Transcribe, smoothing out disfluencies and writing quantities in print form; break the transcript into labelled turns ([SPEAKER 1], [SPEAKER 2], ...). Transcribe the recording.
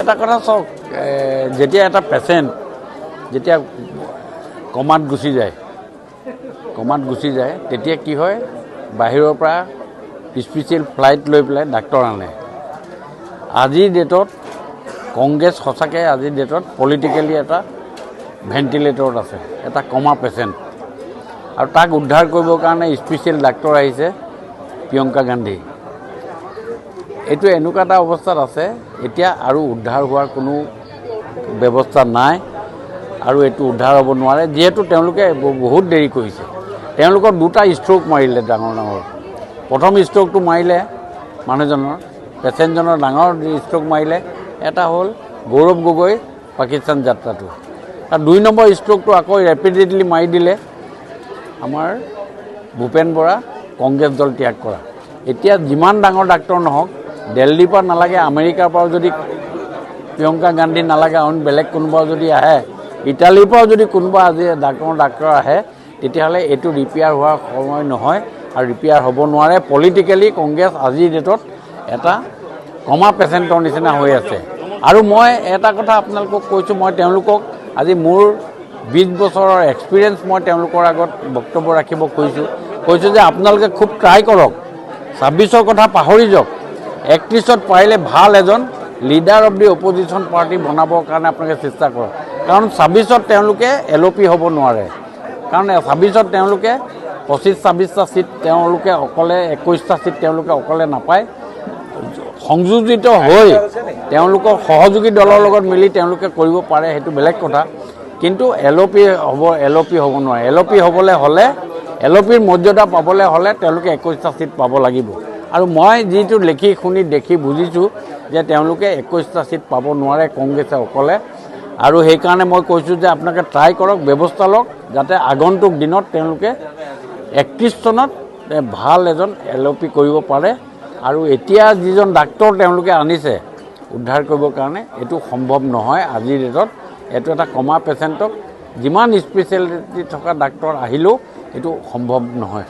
[SPEAKER 1] এটা কথা চাওক, যেতিয়া এটা পেচেণ্ট যেতিয়া কমাত গুচি যায় তেতিয়া কি হয়, বাহিৰৰ পৰা স্পেচিয়েল ফ্লাইট লৈ পেলাই ডাক্তৰ আনে। আজিৰ ডেটত কংগ্ৰেছ সঁচাকৈ আজিৰ ডেটত পলিটিকেলি এটা ভেণ্টিলেটৰত আছে, এটা কমা পেচেণ্ট, আৰু তাক উদ্ধাৰ কৰিবৰ কাৰণে স্পেচিয়েল ডাক্তৰ আহিছে প্ৰিয়ংকা গান্ধী। এইটো এনেকুৱা এটা অৱস্থাত আছে এতিয়া, আৰু উদ্ধাৰ হোৱাৰ কোনো ব্যৱস্থা নাই, আৰু এইটো উদ্ধাৰ হ'ব নোৱাৰে, যিহেতু তেওঁলোকে বহুত দেৰি কৰিছে। তেওঁলোকৰ দুটা ষ্ট্ৰোক মাৰিলে ডাঙৰ। প্ৰথম ষ্ট্ৰোকটো মাৰিলে মানুহজনৰ, পেচেণ্টজনৰ ডাঙৰ ষ্ট্ৰোক মাৰিলে। এটা হ'ল গৌৰৱ গগৈ পাকিস্তান যাত্ৰাটো, আৰু 2 নম্বৰ ষ্ট্ৰোকটো আকৌ ৰেপিডেডলি মাৰি দিলে আমাৰ ভূপেন বৰা কংগ্ৰেছ দল ত্যাগ কৰা। এতিয়া যিমান ডাঙৰ ডাক্তৰ নহওক, দিল্লীৰ পৰা নালাগে, আমেৰিকাৰ পৰাও যদি প্ৰিয়ংকা গান্ধী নালাগে, অইন বেলেগ কোনোবাও যদি আহে, ইটালীৰ পৰাও যদি কোনোবা আজি ডাক্তৰ আহে, তেতিয়াহ'লে এইটো ৰিপেয়াৰ হোৱাৰ সময় নহয়, আৰু ৰিপেয়াৰ হ'ব নোৱাৰে। পলিটিকেলি কংগ্ৰেছ আজিৰ ডেটত এটা কমা পেচেণ্টৰ নিচিনা হৈ আছে। আৰু মই এটা কথা আপোনালোকক কৈছোঁ, মই তেওঁলোকক আজি মোৰ 20 বছৰৰ এক্সপিৰিয়েঞ্চ মই তেওঁলোকৰ আগত বক্তব্য ৰাখিব কৈছোঁ যে আপোনালোকে খুব ট্ৰাই কৰক, 26ৰ কথা পাহৰি যাওক, 31ত পাৰিলে ভাল এজন leader of the opposition party বনাবৰ কাৰণে আপোনালোকে চেষ্টা কৰক। কাৰণ 26ত তেওঁলোকে LOP হ'ব নোৱাৰে, কাৰণ 26ত তেওঁলোকে 25-26টা ছিট তেওঁলোকে অকলে, 21টা ছিট তেওঁলোকে অকলে নাপায়। সংযোজিত হৈ তেওঁলোকৰ সহযোগী দলৰ লগত মিলি তেওঁলোকে কৰিব পাৰে, সেইটো বেলেগ কথা। কিন্তু LOP হ'ব নোৱাৰে। LOP হ'বলৈ হ'লে, LOPৰ মৰ্যাদা পাবলৈ হ'লে তেওঁলোকে 21টা ছিট পাব লাগিব। আৰু মই যিটো লিখি শুনি দেখি বুজিছোঁ যে তেওঁলোকে 21টা ছিট পাব নোৱাৰে কংগ্ৰেছে অকলে। আৰু সেইকাৰণে মই কৈছোঁ যে আপোনালোকে ট্ৰাই কৰক, ব্যৱস্থা লওক, যাতে আগন্তুক দিনত তেওঁলোকে 31 চনত ভাল এজন LOP কৰিব পাৰে। আৰু এতিয়া যিজন ডাক্তৰ তেওঁলোকে আনিছে উদ্ধাৰ কৰিবৰ কাৰণে, এইটো সম্ভৱ নহয় আজিৰ ডেটত। এইটো এটা কমা পেচেণ্টক যিমান স্পেচিয়েলিটি থকা ডাক্তৰ আহিলেও এইটো সম্ভৱ নহয়।